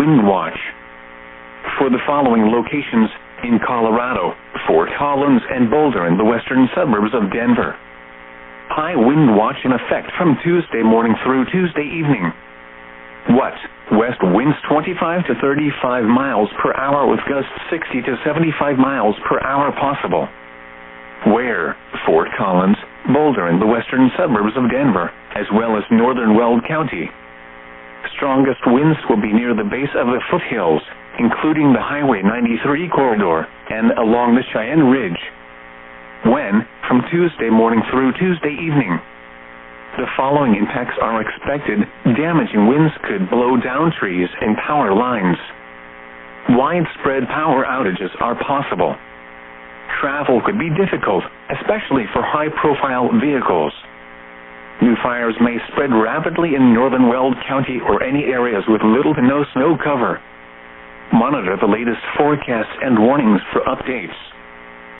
Wind watch. For the following locations in Colorado: Fort Collins and Boulder in the western suburbs of Denver. High wind watch in effect from Tuesday morning through Tuesday evening. What? West winds 25 to 35 miles per hour with gusts 60 to 75 miles per hour possible. Where? Fort Collins, Boulder in the western suburbs of Denver, as well as northern Weld County. Strongest winds will be near the base of the foothills, including the Highway 93 corridor, and along the Cheyenne Ridge. When? From Tuesday morning through Tuesday evening. The following impacts are expected. Damaging winds could blow down trees and power lines. Widespread power outages are possible. Travel could be difficult, especially for high-profile vehicles. New fires may spread rapidly in northern Weld County or any areas with little to no snow cover. Monitor the latest forecasts and warnings for updates.